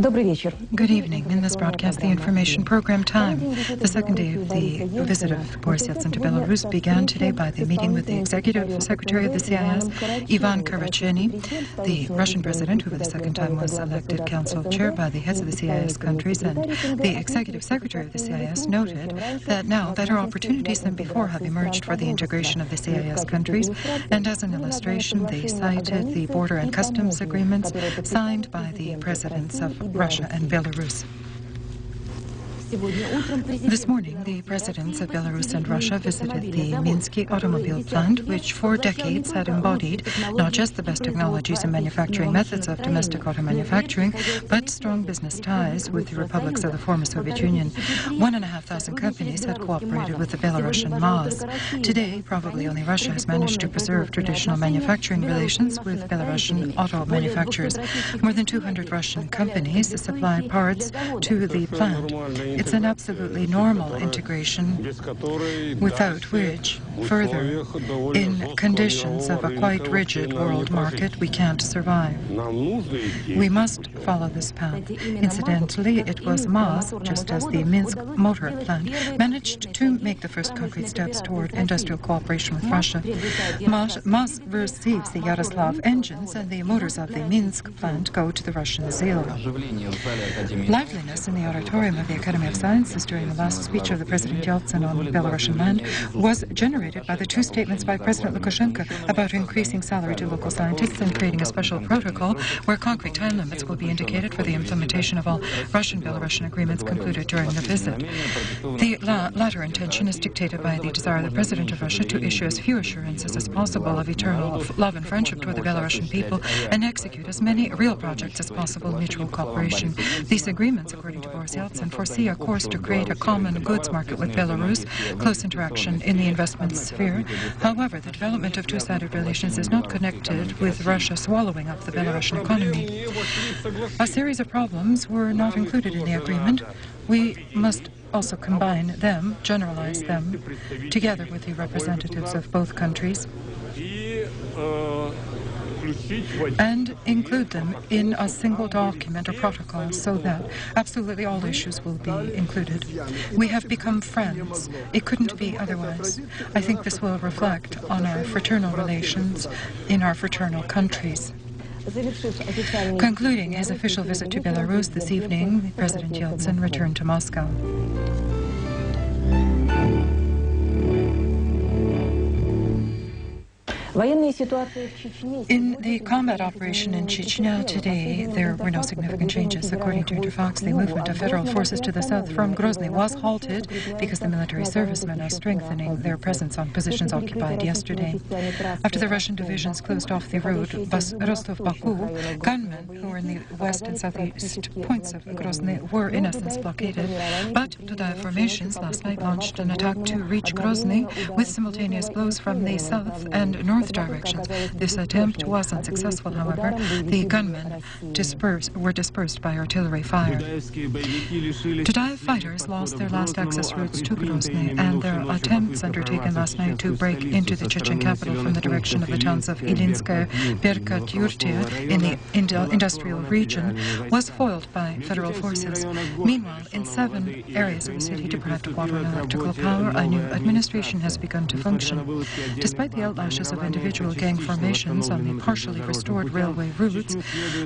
Good evening. In this broadcast, the information program Time. The second day of the visit of Boris Yeltsin to Belarus began today by the meeting with the Executive Secretary of the CIS, Ivan Karacheny, the Russian president, who for the second time was elected council chair by the heads of the CIS countries, and the Executive Secretary of the CIS noted that now better opportunities than before have emerged for the integration of the CIS countries, and as an illustration, they cited the border and customs agreements signed by the presidents of Russia and Belarus. This morning, the presidents of Belarus and Russia visited the Minsk automobile plant, which for decades had embodied not just the best technologies and manufacturing methods of domestic auto manufacturing, but strong business ties with the republics of the former Soviet Union. 1,500 companies had cooperated with the Belarusian MAZ. Today, probably only Russia has managed to preserve traditional manufacturing relations with Belarusian auto manufacturers. More than 200 Russian companies supply parts to the plant. It's an absolutely normal integration, without which, further, in conditions of a quite rigid world market, we can't survive. We must follow this path. Incidentally, it was MAZ, just as the Minsk motor plant, managed to make the first concrete steps toward industrial cooperation with Russia. MAZ receives the Yaroslav engines, and the motors of the Minsk plant go to the Russian Zil. Liveliness in the auditorium of the Academy of Sciences during the last speech of the President Yeltsin on Belarusian land was generated by the two statements by President Lukashenko about increasing salary to local scientists and creating a special protocol where concrete time limits will be indicated for the implementation of all Russian-Belarusian agreements concluded during the visit. The latter intention is dictated by the desire of the President of Russia to issue as few assurances as possible of eternal love and friendship toward the Belarusian people and execute as many real projects as possible in mutual cooperation. These agreements, according to Boris Yeltsin, foresee a course to create a common goods market with Belarus, close interaction in the investment sphere. However, the development of two-sided relations is not connected with Russia swallowing up the Belarusian economy. A series of problems were not included in the agreement. We must also combine them, generalize them, together with the representatives of both countries, and include them in a single document or protocol so that absolutely all issues will be included. We have become friends. It couldn't be otherwise. I think this will reflect on our fraternal relations in our fraternal countries. Concluding his official visit to Belarus this evening, President Yeltsin returned to Moscow. In the combat operation in Chechnya today, there were no significant changes. According to Interfox, the movement of federal forces to the south from Grozny was halted because the military servicemen are strengthening their presence on positions occupied yesterday. After the Russian divisions closed off the road Rostov-Baku, gunmen who were in the west and southeast points of Grozny were in essence blockaded. But Tudai formations last night launched an attack to reach Grozny with simultaneous blows from the south and north directions. This attempt was unsuccessful, however. The gunmen were dispersed by artillery fire. Tudai fighters lost their last access routes to Grozny, and their attempts undertaken last night to break into the Chechen capital from the direction of the towns of Ilinskaya, Berkat, Yurtia in the industrial region was foiled by federal forces. Meanwhile, in 7 areas of the city deprived of water and electrical power, a new administration has begun to function. Despite the outlashes of individual gang formations on the partially restored railway routes,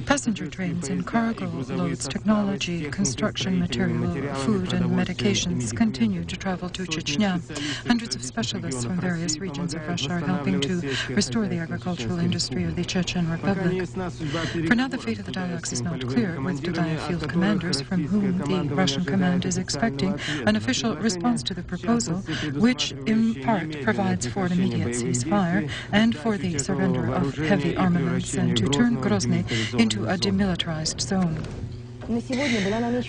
passenger trains and cargo loads, technology, construction material, food and medications continue to travel to Chechnya. Hundreds of specialists from various regions of Russia are helping to restore the agricultural industry of the Chechen Republic. For now, the fate of the dialogues is not clear, with Tudai field commanders from whom the Russian command is expecting an official response to the proposal, which in part provides for an immediate ceasefire and for the surrender of heavy armaments and to turn Grozny into a demilitarized zone.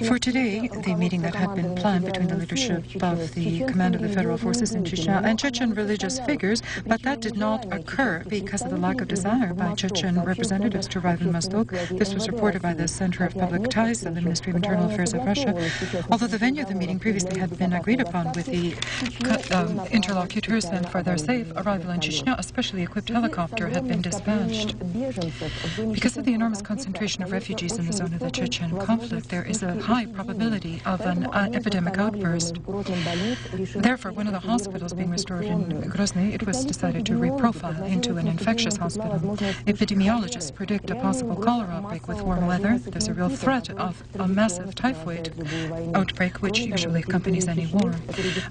For today, the meeting that had been planned between the leadership of the command of the federal forces in Chechnya and Chechen religious figures, but that did not occur because of the lack of desire by Chechen representatives to arrive in Moscow. This was reported by the Center of Public Ties of the Ministry of Internal Affairs of Russia. Although the venue of the meeting previously had been agreed upon with the interlocutors, and for their safe arrival in Chechnya, a specially equipped helicopter had been dispatched. Because of the enormous concentration of refugees in the zone of the Chechen conflict, there is a high probability of an epidemic outburst. Therefore, one of the hospitals being restored in Grozny, it was decided to reprofile into an infectious hospital. Epidemiologists predict a possible cholera outbreak with warm weather. There's a real threat of a massive typhoid outbreak, which usually accompanies any war.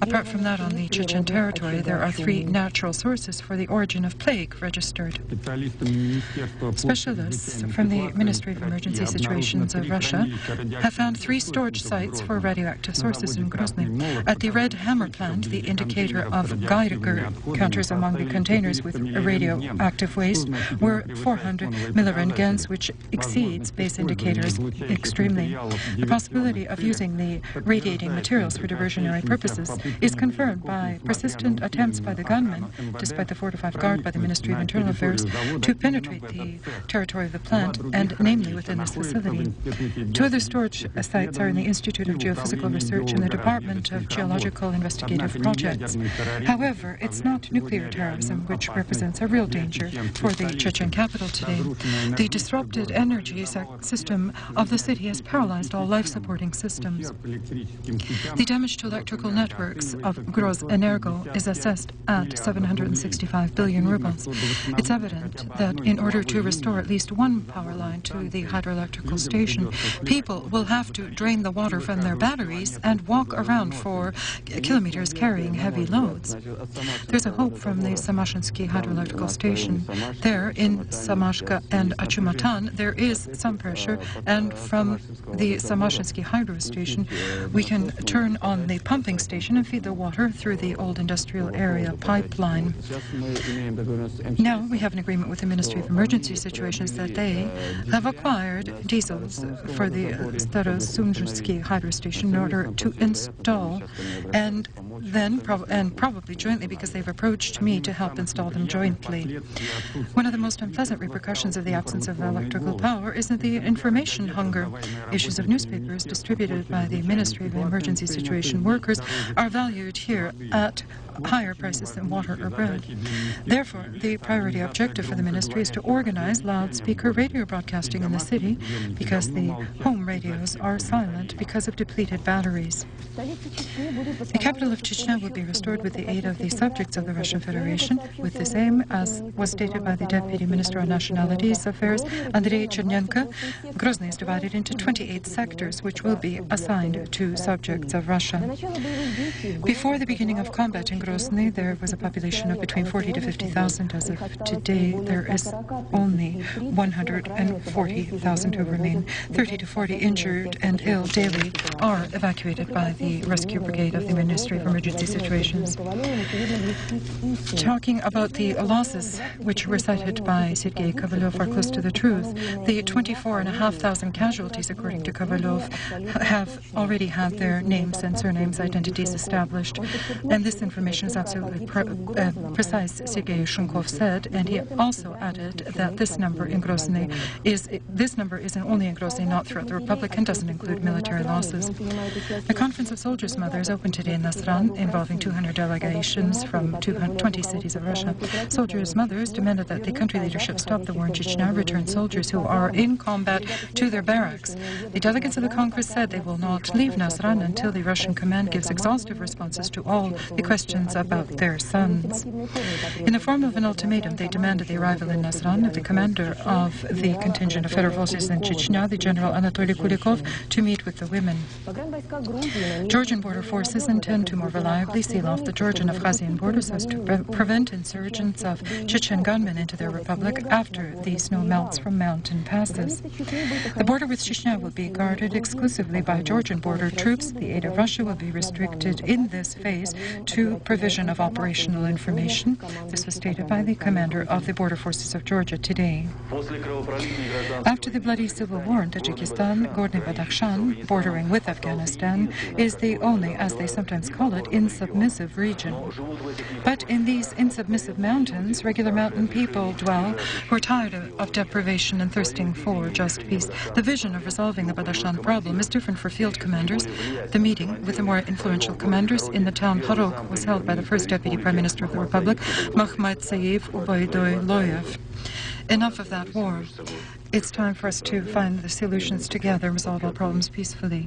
Apart from that, on the Chechen territory, there are 3 natural sources for the origin of plague registered. Specialists from the Ministry of Emergency Situations of Russia have found 3 storage sites for radioactive sources in Grozny. At the Red Hammer plant, the indicator of Geiger counters among the containers with radioactive waste were 400 milliroentgens, which exceeds base indicators extremely. The possibility of using the radiating materials for diversionary purposes is confirmed by persistent attempts by the gunmen, despite the fortified guard by the Ministry of Internal Affairs, to penetrate the territory of the plant, and namely within this facility. 2 other storage sites are in the Institute of Geophysical Research and the Department of Geological Investigative Projects. However, it's not nuclear terrorism which represents a real danger for the Chechen capital today. The disrupted energy system of the city has paralyzed all life-supporting systems. The damage to electrical networks of Grozenergo is assessed at 765 billion rubles. It's evident that in order to restore at least one power line to the hydroelectrical station, people will have to drain the water from their batteries and walk around for kilometers carrying heavy loads. There's a hope from the Samashensky hydroelectrical station. There, in Samashka and Achumatan, there is some pressure, and from the Samashensky hydro station, we can turn on the pumping station and feed the water through the old industrial area pipeline. Now we have an agreement with the Ministry of Emergency Situations that they have acquired diesels for the Starosumsky hydro station in order to install, and then probably jointly, because they've approached me to help install them jointly. One of the most unpleasant repercussions of the absence of electrical power is that the information hunger. Issues of newspapers distributed by the Ministry of Emergency Situation workers are valued here at higher prices than water or bread. Therefore, the priority objective for the ministry is to organize loudspeaker radio broadcasting in the city, because the home radios are silent because of depleted batteries. The capital of Chechnya will be restored with the aid of the subjects of the Russian Federation, with this aim, as was stated by the Deputy Minister on Nationalities Affairs, Andrei Chernenko. Grozny is divided into 28 sectors, which will be assigned to subjects of Russia. Before the beginning of combat in Grozny, there was a population of between 40 to 50,000. As of today, there is only 140,000 who remain. 30 to 40 injured and ill daily are evacuated by the Rescue Brigade of the Ministry of Emergency Situations. Talking about the losses which were cited by Sergei Kovalyov are close to the truth. The 24,500 casualties, according to Kovalyov, have already had their names and surnames, identities established, and this information is absolutely precise, Sergei Shunkov said, and he also added that this number in Grozny is only in Grozny, not throughout the Republic, and doesn't include military losses. The Conference of Soldiers' Mothers opened today in Nasran, involving 200 delegations from 20 cities of Russia. Soldiers' mothers demanded that the country leadership stop the war in Chechnya, return soldiers who are in combat to their barracks. The delegates of the Congress said they will not leave Nasran until the Russian command gives exhaustive responses to all the questions about their sons. In the form of an ultimatum, they demanded the arrival in Nasran of the commander of the contingent of federal forces in Chechnya, the General Anatoly Kulikov, to meet with the women. Georgian border forces intend to more reliably seal off the Georgian-Abkhazian border so as to prevent insurgents of Chechen gunmen into their republic after the snow melts from mountain passes. The border with Chechnya will be guarded exclusively by Georgian border troops. The aid of Russia will be restricted in this phase to provision of operational information. This was stated by the commander of the border forces of Georgia today. After the bloody civil war in Tajikistan, Gorny Badakhshan, bordering with Afghanistan, is the only, as they sometimes call it, insubmissive region. But in these insubmissive mountains, regular mountain people dwell who are tired of deprivation and thirsting for just peace. The vision of resolving the Badakhshan problem is different for field commanders. The meeting with the more influential commanders in the town Harok was held by the first Deputy Prime Minister of the Republic, Makhmat Sayev Ubaidoy Loyev. Enough of that war. it's time for us to find the solutions together, resolve all problems peacefully,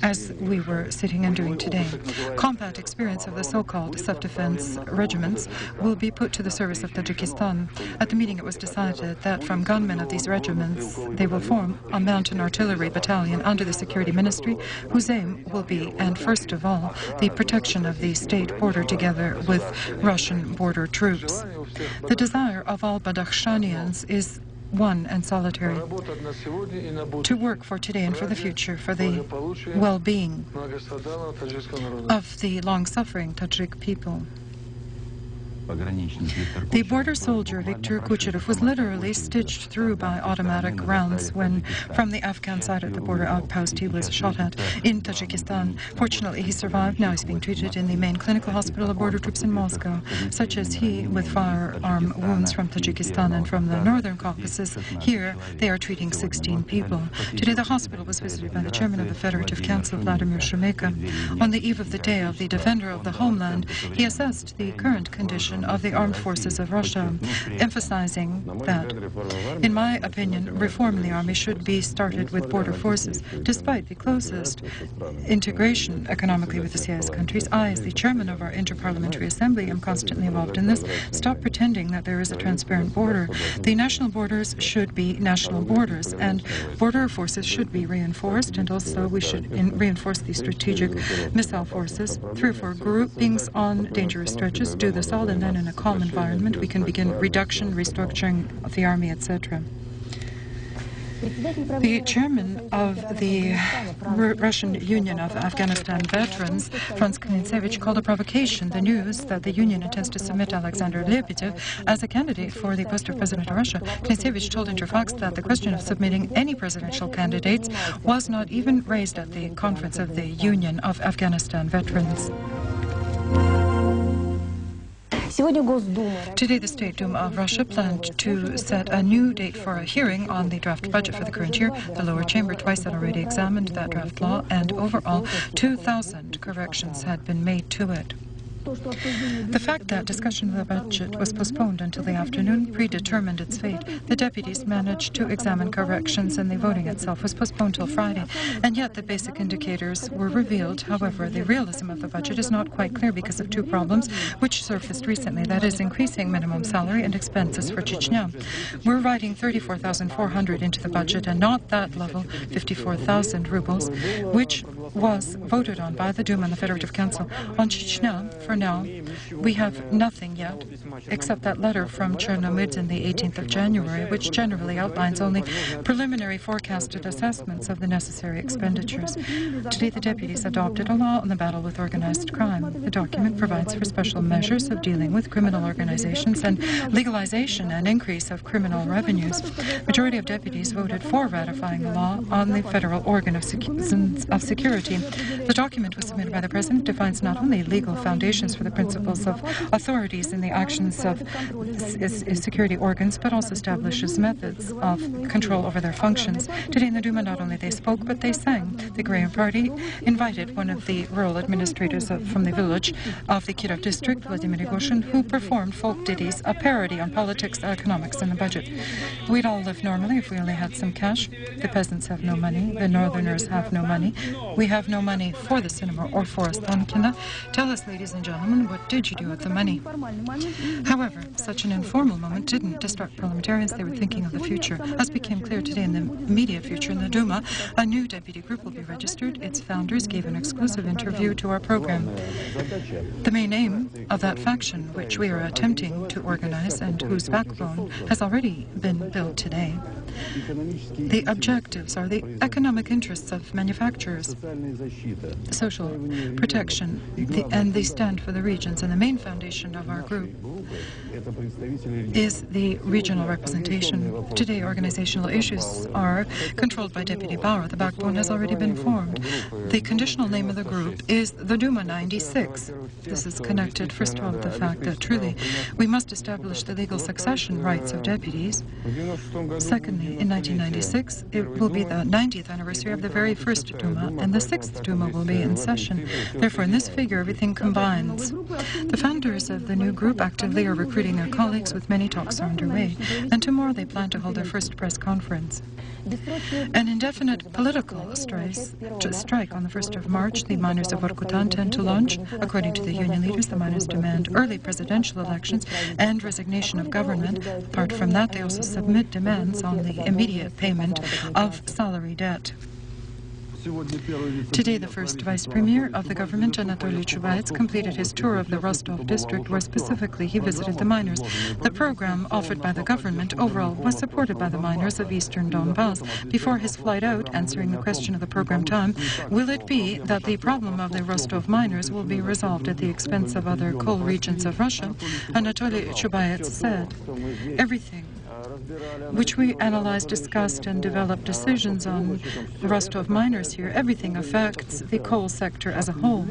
as we were sitting and doing today. Combat experience of the so-called self-defense regiments will be put to the service of Tajikistan. At the meeting, it was decided that from gunmen of these regiments, they will form a mountain artillery battalion under the Security Ministry, whose aim will be, and first of all, the protection of the state border together with Russian border troops. The desire of all Badakhshanians is one and solitary: to work for today and for the future, for the well-being of the long-suffering Tajik people. The border soldier Viktor Kucherov was literally stitched through by automatic rounds when, from the Afghan side of the border outpost, he was shot at in Tajikistan. Fortunately, he survived. Now he's being treated in the main clinical hospital of border troops in Moscow. Such as he, with firearm wounds from Tajikistan and from the northern Caucasus, here they are treating 16 people. Today, the hospital was visited by the chairman of the Federative Council, Vladimir Shumeka. On the eve of the day of the defender of the homeland, he assessed the current condition of the armed forces of Russia, emphasizing that, in my opinion, reform in the army should be started with border forces. Despite the closest integration economically with the CIS countries, I, as the chairman of our Interparliamentary Assembly, am constantly involved in this. Stop pretending that there is a transparent border. The national borders should be national borders, and border forces should be reinforced, and also we should reinforce the strategic missile forces. 3 or 4 groupings on dangerous stretches do this all, and then in a calm environment we can begin reduction, restructuring of the army, etc. The chairman of the Russian Union of Afghanistan Veterans, Franz Klintsevich, called a provocation the news that the union intends to submit Alexander Lebedev as a candidate for the post of president of Russia. Klintsevich told Interfax that the question of submitting any presidential candidates was not even raised at the conference of the Union of Afghanistan Veterans. Today, the State Duma of Russia planned to set a new date for a hearing on the draft budget for the current year. The lower chamber twice had already examined that draft law, and overall 2,000 corrections had been made to it. The fact that discussion of the budget was postponed until the afternoon predetermined its fate. The deputies managed to examine corrections, and the voting itself was postponed till Friday. And yet the basic indicators were revealed. However, the realism of the budget is not quite clear because of 2 problems which surfaced recently. That is, increasing minimum salary and expenses for Chechnya. We're writing 34,400 into the budget, and not that level, 54,000 rubles, which was voted on by the Duma and the Federative Council. On Chechnya, for now, we have nothing yet, except that letter from Chernomyrdin the 18th of January, which generally outlines only preliminary forecasted assessments of the necessary expenditures. Today, the deputies adopted a law on the battle with organized crime. The document provides for special measures of dealing with criminal organizations and legalization and increase of criminal revenues. Majority of deputies voted for ratifying the law on the federal organ of security. The document was submitted by the President, defines not only legal foundations for the principles of authorities in the actions of security organs, but also establishes methods of control over their functions. Today in the Duma, not only they spoke, but they sang. The Graham Party invited one of the rural administrators from the village of the Kirov district, Vladimir Igoshin, who performed folk ditties, a parody on politics, economics, and the budget. We'd all live normally if we only had some cash. The peasants have no money. The northerners have no money. We have no money for the cinema or for Ostankino. Tell us, ladies and gentlemen, what did you do with the money? However, such an informal moment didn't distract parliamentarians. They were thinking of the future. As became clear today in the immediate future in the Duma, a new deputy group will be registered. Its founders gave an exclusive interview to our program. The main aim of that faction, which we are attempting to organize and whose backbone has already been built today, the objectives are the economic interests of manufacturers, social protection, and they stand for the regions. And the main foundation of our group is the regional representation. Today, organizational issues are controlled by Deputy Bauer. The backbone has already been formed. The conditional name of the group is the Duma 96. This is connected, first of all, with the fact that truly we must establish the legal succession rights of deputies. Secondly, Finally, in 1996, it will be the 90th anniversary of the very first Duma, and the 6th Duma will be in session. Therefore, in this figure, everything combines. The founders of the new group actively are recruiting their colleagues, with many talks are underway, and tomorrow they plan to hold their first press conference. An indefinite political strike on the 1st of March, the miners of Vorkuta intend to launch. According to the union leaders, the miners demand early presidential elections and resignation of government. Apart from that, they also submit demands on the immediate payment of salary debt. Today, the first Vice Premier of the government, Anatoly Chubais, completed his tour of the Rostov district, where specifically he visited the miners. The program offered by the government overall was supported by the miners of eastern Donbass. Before his flight out, answering the question of the program time, will it be that the problem of the Rostov miners will be resolved at the expense of other coal regions of Russia? Anatoly Chubais said, "Everything which we analyzed, discussed, and developed decisions on the Rostov miners here, everything affects the coal sector as a whole."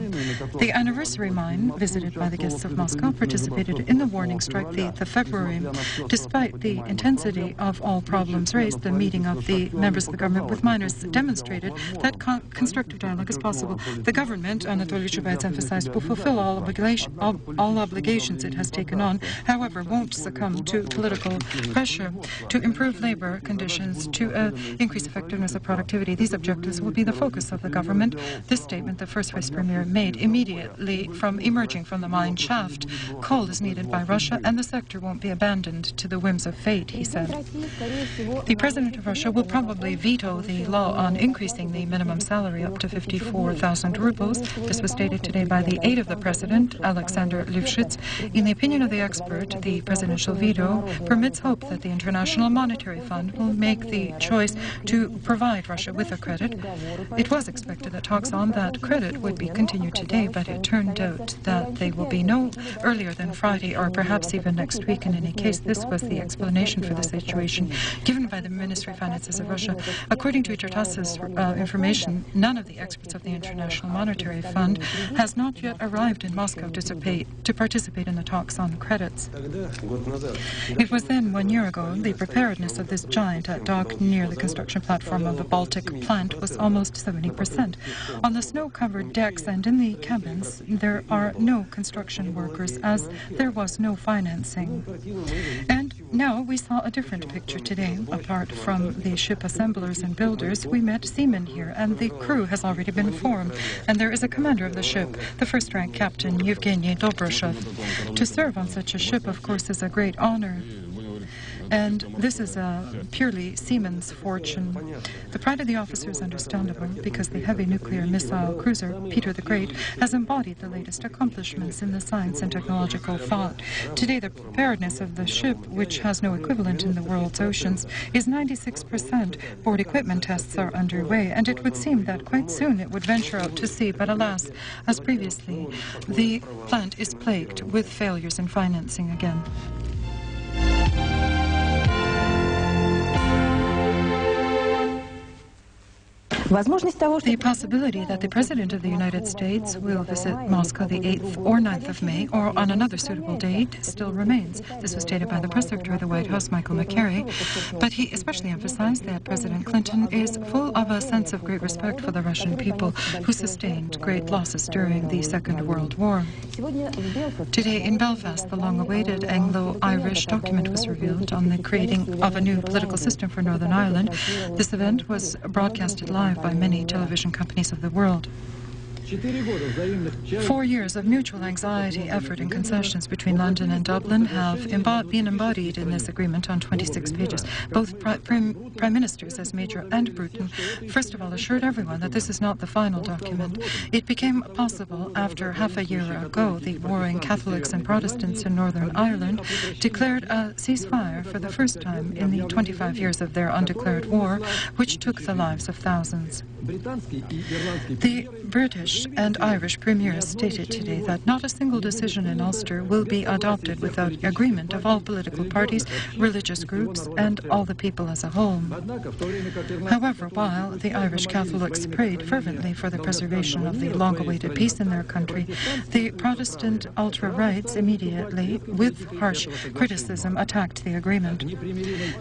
The anniversary mine, visited by the guests of Moscow, participated in the warning strike the 8th of February. Despite the intensity of all problems raised, the meeting of the members of the government with miners demonstrated that constructive dialogue is possible. The government, Anatoly Chubais emphasized, will fulfill all obligations it has taken on, however, won't succumb to political pressure to improve labor conditions, to increase effectiveness of productivity. These objectives will be the focus of the government. This statement the first Vice Premier made immediately from emerging from the mine shaft. Coal is needed by Russia, and the sector won't be abandoned to the whims of fate, he said. The President of Russia will probably veto the law on increasing the minimum salary up to 54,000 rubles. This was stated today by the aide of the President, Alexander Lifshitz. In the opinion of the expert, the presidential veto permits hope that the International Monetary Fund will make the choice to provide Russia with a credit. It was expected that talks on that credit would be continued today, but it turned out that they will be no earlier than Friday, or perhaps even next week. In any case, this was the explanation for the situation given by the Ministry of Finances of Russia. According to Chertas's information, none of the experts of the International Monetary Fund has not yet arrived in Moscow to participate in the talks on credits. It was then 1 year ago, the preparedness of this giant at dock near the construction platform of the Baltic plant was almost 70%. On the snow-covered decks and in the cabins, there are no construction workers, as there was no financing. And now we saw a different picture today. Apart from the ship assemblers and builders, we met seamen here, and the crew has already been formed. And there is a commander of the ship, the first-rank captain, Yevgeny Dobroshev. To serve on such a ship, of course, is a great honor. And this is a purely seaman's fortune. The pride of the officer is understandable, because the heavy nuclear missile cruiser, Peter the Great, has embodied the latest accomplishments in the science and technological thought. Today, the preparedness of the ship, which has no equivalent in the world's oceans, is 96%. Board equipment tests are underway, and it would seem that quite soon it would venture out to sea. But alas, as previously, the plant is plagued with failures in financing again. The possibility that the President of the United States will visit Moscow the 8th or 9th of May, or on another suitable date, still remains. This was stated by the press secretary of the White House, Michael McCarry, but he especially emphasized that President Clinton is full of a sense of great respect for the Russian people, who sustained great losses during the Second World War. Today in Belfast, the long-awaited Anglo-Irish document was revealed on the creating of a new political system for Northern Ireland. This event was broadcasted live by many television companies of the world. 4 years of mutual anxiety, effort, and concessions between London and Dublin have been embodied in this agreement on 26 pages. Both Prime Ministers, as Major and Bruton, first of all assured everyone that this is not the final document. It became possible after half a year ago the warring Catholics and Protestants in Northern Ireland declared a ceasefire for the first time in the 25 years of their undeclared war, which took the lives of thousands. The British and Irish premiers stated today that not a single decision in Ulster will be adopted without agreement of all political parties, religious groups, and all the people as a whole. However, while the Irish Catholics prayed fervently for the preservation of the long-awaited peace in their country, the Protestant ultra-rights immediately, with harsh criticism, attacked the agreement.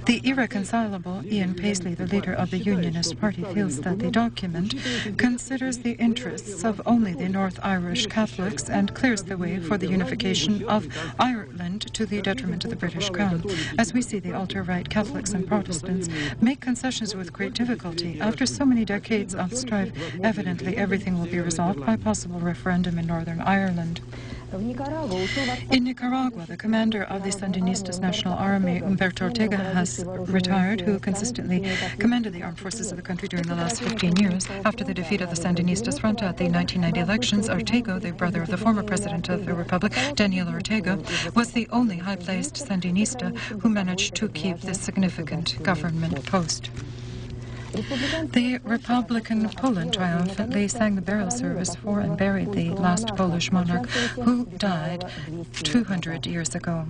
The irreconcilable Ian Paisley, the leader of the Unionist Party, feels that the document considers the interests of only the North Irish Catholics and clears the way for the unification of Ireland to the detriment of the British Crown. As we see, the ultra-right Catholics and Protestants make concessions with great difficulty. After so many decades of strife, evidently everything will be resolved by possible referendum in Northern Ireland. In Nicaragua, the commander of the Sandinistas National Army, Humberto Ortega, has retired, who consistently commanded the armed forces of the country during the last 15 years. After the defeat of the Sandinistas front at the 1990 elections, Ortega, the brother of the former president of the republic, Daniel Ortega, was the only high-placed Sandinista who managed to keep this significant government post. The Republican Poland triumphantly sang the burial service for and buried the last Polish monarch who died 200 years ago.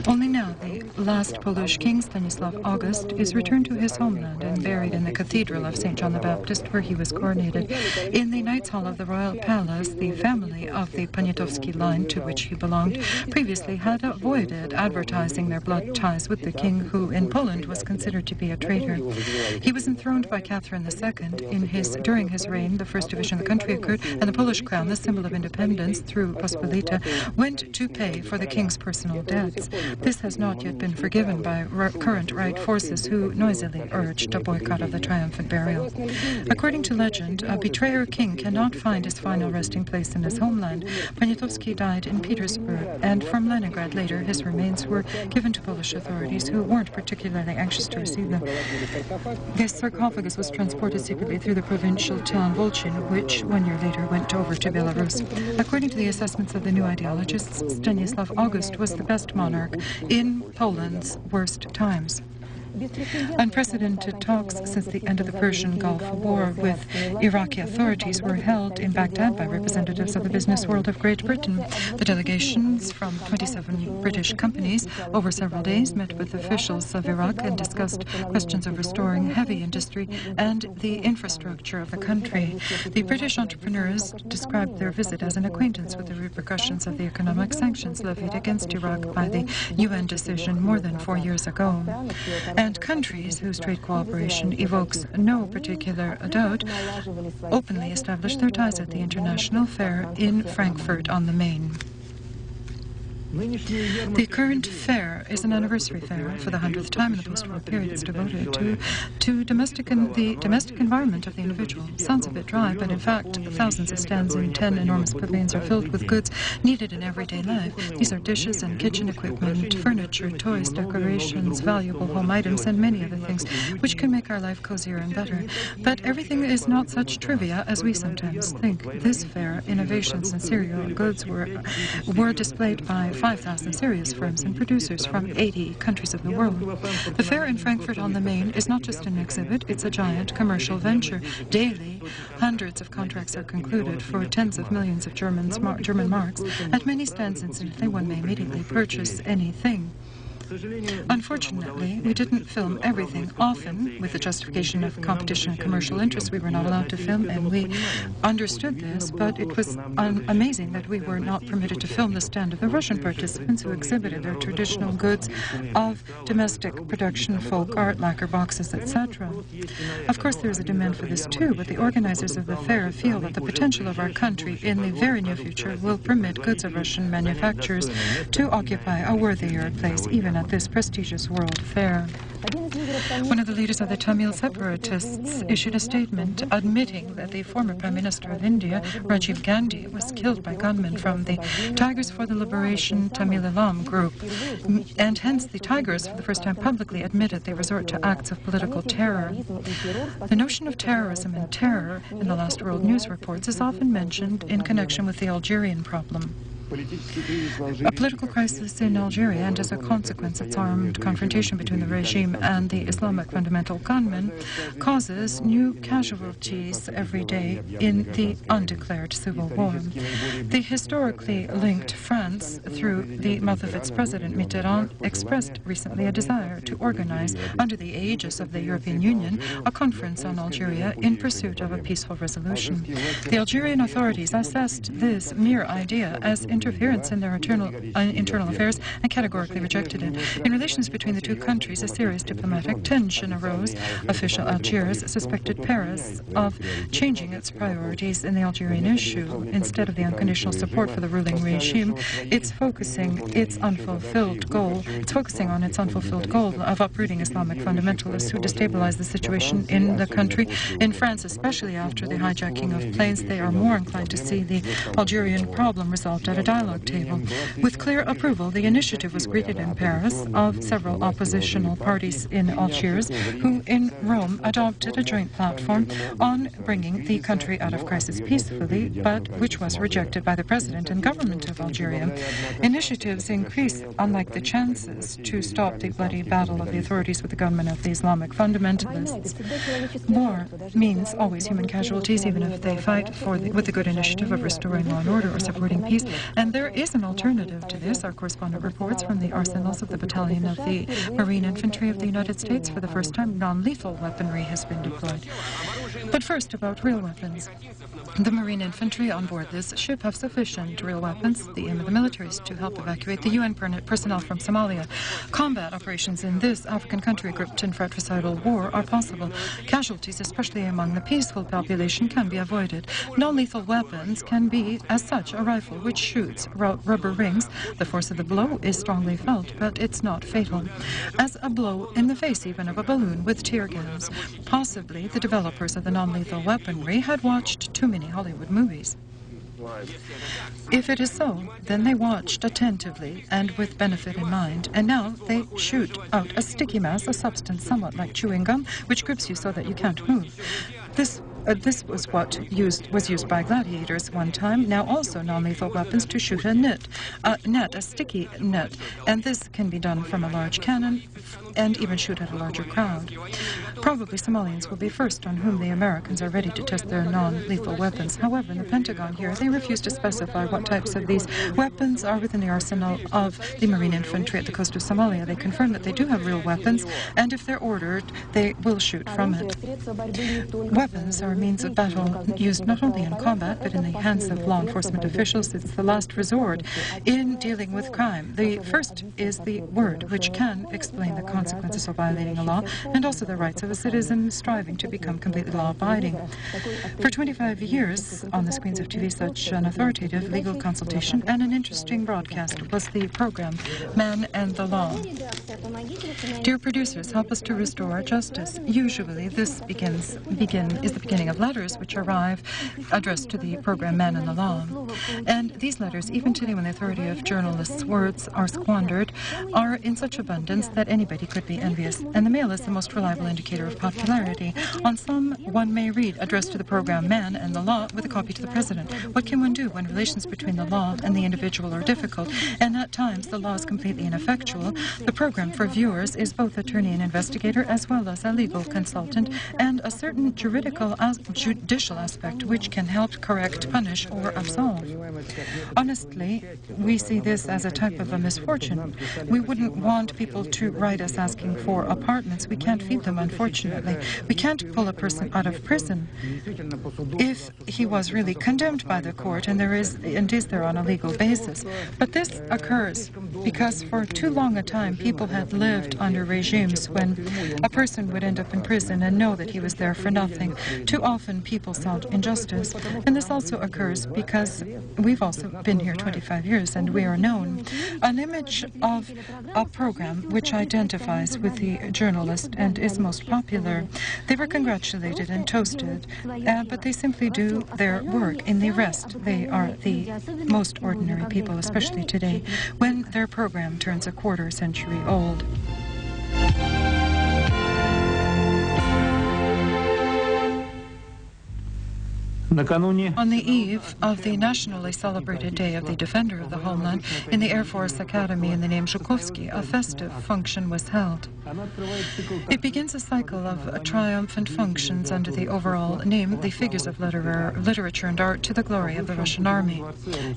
Only now, the last Polish king, Stanislav August, is returned to his homeland and buried in the Cathedral of St. John the Baptist, where he was coronated. In the Knights' Hall of the Royal Palace, the family of the Poniatowski line, to which he belonged, previously had avoided advertising their blood ties with the king, who in Poland was considered to be a traitor. He was enthroned by Catherine II. During his reign, the first division of the country occurred, and the Polish crown, the symbol of independence through Pospolita, went to pay for the king's personal debts. This has not yet been forgiven by current right forces who noisily urged a boycott of the triumphant burial. According to legend, a betrayer king cannot find his final resting place in his homeland. Poniatowski died in Petersburg, and from Leningrad later his remains were given to Polish authorities who weren't particularly anxious to receive them. The sarcophagus was transported secretly through the provincial town Volchin, which 1 year later went over to Belarus. According to the assessments of the new ideologists, Stanislav August was the best monarch in Poland's worst times. Unprecedented talks since the end of the Persian Gulf War with Iraqi authorities were held in Baghdad by representatives of the business world of Great Britain. The delegations from 27 British companies over several days met with officials of Iraq and discussed questions of restoring heavy industry and the infrastructure of the country. The British entrepreneurs described their visit as an acquaintance with the repercussions of the economic sanctions levied against Iraq by the UN decision more than 4 years ago. And countries whose trade cooperation evokes no particular doubt openly established their ties at the International Fair in Frankfurt on the Main. The current fair is an anniversary fair for the 100th time in the post-war period. It's devoted to the domestic environment of the individual. Sounds a bit dry, but in fact, thousands of stands in 10 enormous pavilions are filled with goods needed in everyday life. These are dishes and kitchen equipment, furniture, toys, decorations, valuable home items, and many other things which can make our life cozier and better. But everything is not such trivia as we sometimes think. This fair, innovations in cereal goods were displayed by 5,000 serious firms and producers from 80 countries of the world. The fair in Frankfurt on the Main is not just an exhibit, it's a giant commercial venture. Daily, hundreds of contracts are concluded for tens of millions of German marks. At many stands, incidentally, one may immediately purchase anything. Unfortunately, we didn't film everything. Often, with the justification of competition and commercial interests, we were not allowed to film, and we understood this, but it was amazing that we were not permitted to film the stand of the Russian participants who exhibited their traditional goods of domestic production, folk art, lacquer boxes, etc. Of course, there is a demand for this too, but the organizers of the fair feel that the potential of our country in the very near future will permit goods of Russian manufacturers to occupy a worthier place, even at this prestigious World Fair. One of the leaders of the Tamil separatists issued a statement admitting that the former Prime Minister of India, Rajiv Gandhi, was killed by gunmen from the Tigers for the Liberation Tamil Eelam group, and hence the Tigers, for the first time publicly, admitted they resort to acts of political terror. The notion of terrorism and terror in the last world news reports is often mentioned in connection with the Algerian problem. A political crisis in Algeria, and as a consequence its armed confrontation between the regime and the Islamic fundamental gunmen, causes new casualties every day in the undeclared civil war. The historically linked France, through the mouth of its president Mitterrand, expressed recently a desire to organize, under the aegis of the European Union, a conference on Algeria in pursuit of a peaceful resolution. The Algerian authorities assessed this mere idea as interference in their internal affairs and categorically rejected it. In relations between the two countries, a serious diplomatic tension arose. Official Algiers suspected Paris of changing its priorities in the Algerian issue. Instead of the unconditional support for the ruling regime, it's focusing on its unfulfilled goal of uprooting Islamic fundamentalists who destabilize the situation in the country. In France, especially after the hijacking of planes, they are more inclined to see the Algerian problem resolved at a dialogue table. With clear approval, the initiative was greeted in Paris of several oppositional parties in Algiers, who in Rome adopted a joint platform on bringing the country out of crisis peacefully, but which was rejected by the president and government of Algeria. Initiatives increase, unlike the chances to stop the bloody battle of the authorities with the government of the Islamic fundamentalists. War means always human casualties, even if they fight with the good initiative of restoring law and order or supporting peace. And there is an alternative to this. Our correspondent reports from the arsenals of the Battalion of the Marine Infantry of the United States. For the first time, non-lethal weaponry has been deployed. But first, about real weapons. The Marine Infantry on board this ship have sufficient real weapons. The aim of the military is to help evacuate the UN personnel from Somalia. Combat operations in this African country gripped in fratricidal war are possible. Casualties, especially among the peaceful population, can be avoided. Non-lethal weapons can be, as such, a rifle which shoots rubber rings. The force of the blow is strongly felt, but it's not fatal. As a blow in the face even of a balloon with tear gas. Possibly the developers of the non-lethal weaponry had watched too many Hollywood movies. If it is so, then they watched attentively and with benefit in mind, and now they shoot out a sticky mass, a substance somewhat like chewing gum, which grips you so that you can't move. This was what was used by gladiators one time. Now also non-lethal weapons to shoot a sticky net, and this can be done from a large cannon and even shoot at a larger crowd. Probably Somalians will be first on whom the Americans are ready to test their non-lethal weapons. However, in the Pentagon here, they refuse to specify what types of these weapons are within the arsenal of the Marine Infantry at the coast of Somalia. They confirm that they do have real weapons, and if they're ordered, they will shoot from it. Weapons are a means of battle used not only in combat, but in the hands of law enforcement officials. It's the last resort in dealing with crime. The first is the word, which can explain the consequences of violating a law, and also the rights of a citizen striving to become completely law-abiding. For 25 years, on the screens of TV, such an authoritative legal consultation and an interesting broadcast was the program Man and the Law. Dear producers, help us to restore justice. Usually, this is the beginning of letters which arrive addressed to the program Man and the Law. And these letters, even today when the authority of journalists' words are squandered, are in such abundance that anybody could be envious. And the mail is the most reliable indicator of popularity. On some, one may read addressed to the program Man and the Law with a copy to the president. What can one do when relations between the law and the individual are difficult, and at times the law is completely ineffectual? The program for viewers is both attorney and investigator, as well as a legal consultant, and a certain judicial aspect which can help correct, punish, or absolve. Honestly, we see this as a type of a misfortune. We wouldn't want people to write us asking for apartments. We can't feed them, unfortunately. We can't pull a person out of prison if he was really condemned by the court and is there on a legal basis. But this occurs because for too long a time people had lived under regimes when a person would end up in prison and know that he was there for nothing. Too often people sought injustice, and this also occurs because we've also been here 25 years and we are known. An image of a program which identifies with the journalist and is most popular. They were congratulated and toasted, but they simply do their work. In the rest, they are the most ordinary people, especially today, when their program turns a quarter century old. On the eve of the nationally celebrated Day of the Defender of the Homeland, in the Air Force Academy in the name Zhukovsky, a festive function was held. It begins a cycle of triumphant functions under the overall name, The Figures of Literature and Art to the Glory of the Russian Army.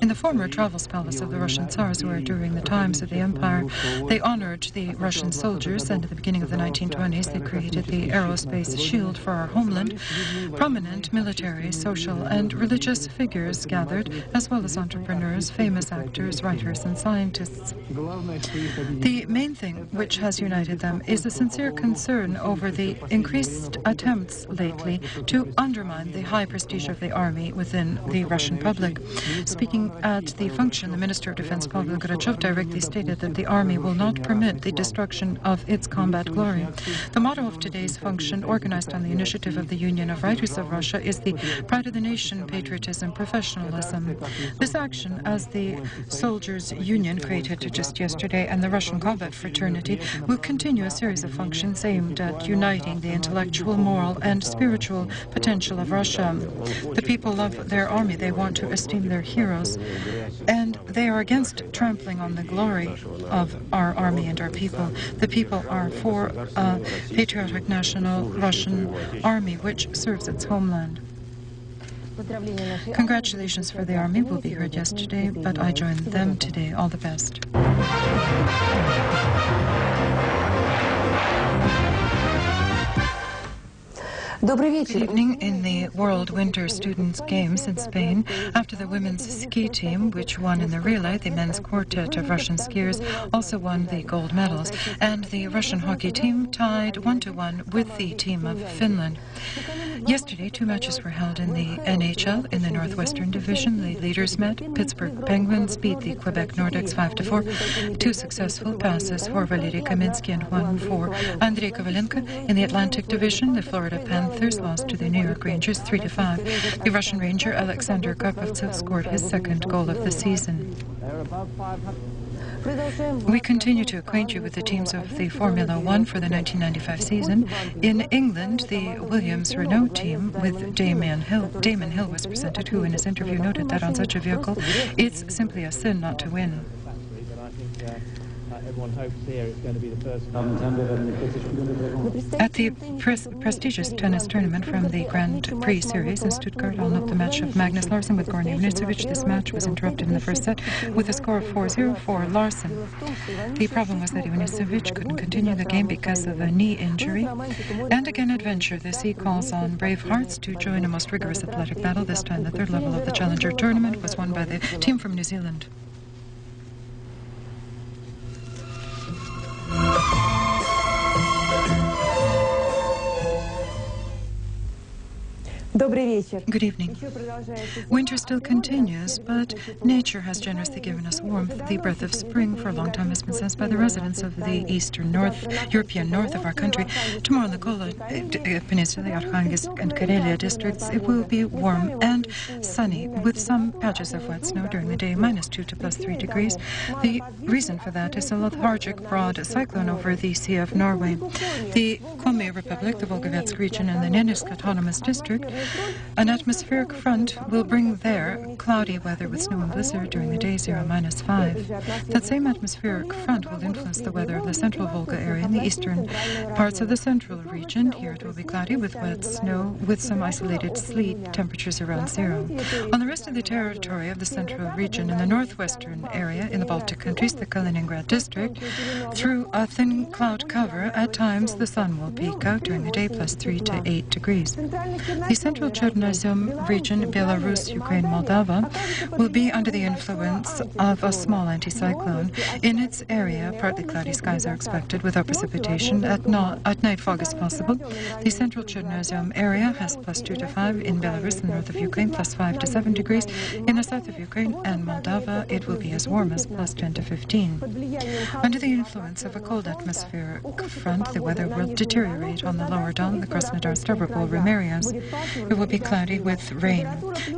In the former Travels Palace of the Russian Tsars, where during the times of the Empire they honored the Russian soldiers, and at the beginning of the 1920s they created the Aerospace Shield for our homeland, prominent military, social and religious figures gathered, as well as entrepreneurs, famous actors, writers and scientists. The main thing which has united them is a sincere concern over the increased attempts lately to undermine the high prestige of the army within the Russian public. Speaking at the function, the Minister of Defense, Pavel Grachov, directly stated that the army will not permit the destruction of its combat glory. The motto of today's function, organized on the initiative of the Union of Writers of Russia, is the pride of the nation, patriotism, professionalism. This action, as the Soldiers' Union created just yesterday and the Russian Combat Fraternity, will continue a series of functions aimed at uniting the intellectual, moral and spiritual potential of Russia. The people love their army, they want to esteem their heroes, and they are against trampling on the glory of our army and our people. The people are for a patriotic national Russian army which serves its homeland. Congratulations for the army will be heard yesterday, but I join them today. All the best. Good evening. In the World Winter Students' Games in Spain, after the women's ski team, which won in the relay, the men's quartet of Russian skiers also won the gold medals, and the Russian hockey team tied 1-1 with the team of Finland. Yesterday, two matches were held in the NHL in the Northwestern Division. The leaders met. Pittsburgh Penguins beat the Quebec Nordics 5-4. Two successful passes for Valery Kaminsky and one for Andrei Kovalenko. In the Atlantic Division, the Florida Panthers lost to the New York Rangers 3-5. The Russian Ranger Alexander Karpovtsev scored his second goal of the season. We continue to acquaint you with the teams of the Formula One for the 1995 season. In England, the Williams-Renault team with Damon Hill was presented, who in his interview noted that on such a vehicle, it's simply a sin not to win. Everyone hopes here it's going to be the first. At the prestigious tennis tournament from the Grand Prix series in Stuttgart, I'll note the match of Magnus Larsson with Goran Ivanisevic. This match was interrupted in the first set with a score of 4-0 for Larsson. The problem was that Ivanisevic couldn't continue the game because of a knee injury. And again, adventure. The sea calls on brave hearts to join a most rigorous athletic battle. This time, the third level of the Challenger tournament was won by the team from New Zealand. Good evening. Winter still continues, but nature has generously given us warmth. The breath of spring for a long time has been sensed by the residents of the eastern European north of our country. Tomorrow in the Kola Peninsula, Arkhangelsk and Karelia districts, it will be warm and sunny with some patches of wet snow during the day, -2 to +3 degrees. The reason for that is a lethargic broad cyclone over the Sea of Norway. The Komi Republic, the Volgovetsk region and the Nenetsk Autonomous District, an atmospheric front will bring there cloudy weather with snow and blizzard during the day, 0 -5. That same atmospheric front will influence the weather of the central Volga area and the eastern parts of the central region. Here it will be cloudy with wet snow with some isolated sleet, temperatures around 0. On the rest of the territory of the central region in the northwestern area in the Baltic countries, the Kaliningrad district, through a thin cloud cover, at times the sun will peek out during the day, +3 to 8 degrees. The central Chernozem region, Belarus, Ukraine, Moldova, will be under the influence of a small anticyclone. In its area, partly cloudy skies are expected without precipitation. At night, fog is possible. The central Chernozem area has +2 to 5. In Belarus, the north of Ukraine, +5 to 7 degrees. In the south of Ukraine and Moldova, it will be as warm as +10 to 15. Under the influence of a cold atmospheric front, the weather will deteriorate on the lower Don, the Krasnodar, Stavropol, Rim areas. It will be cloudy with rain.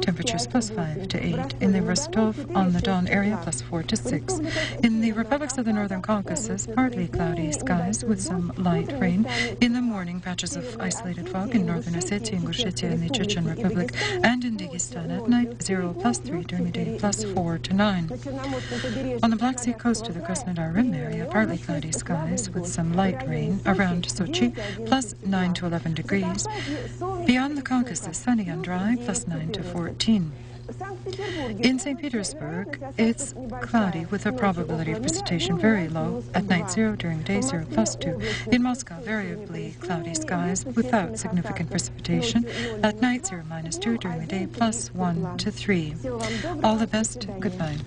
Temperatures +5 to 8. In the Rostov-on-the-Don area, +4 to 6. In the republics of the Northern Caucasus, partly cloudy skies with some light rain. In the morning, patches of isolated fog in northern Ossetia, Ingushetia, and the Chechen Republic, and in Dagestan. At night, 0 +3. During the day, +4 to 9. On the Black Sea coast to the Krasnodar Rim area, partly cloudy skies with some light rain. Around Sochi, +9 to 11 degrees. Beyond the Caucasus, sunny and dry, +9 to 14. In St. Petersburg, it's cloudy with a probability of precipitation very low. At night, 0. During day, 0 +2. In Moscow, variably cloudy skies without significant precipitation. At night, 0 -2. During the day, +1 to 3. All the best. Goodbye.